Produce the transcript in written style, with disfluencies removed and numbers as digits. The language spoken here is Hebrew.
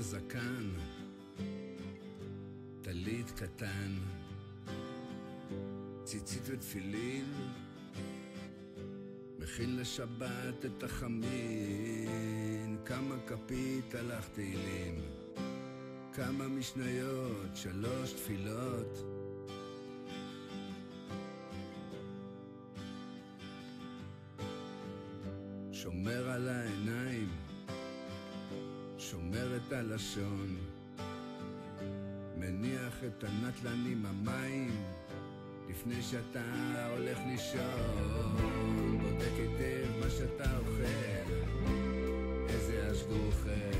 זקן, טלית קטן, ציצית ותפילין, מכין לשבת את החמין. כמה כפית הלך תהילים, כמה משניות, 3 תפילות. שומר על העיניים, שומר את הלשון, מניח את הנטלן עם המים לפני שאתה הולך לישון. בודק היטב מה שאתה אוכל, איזה אשגוחל,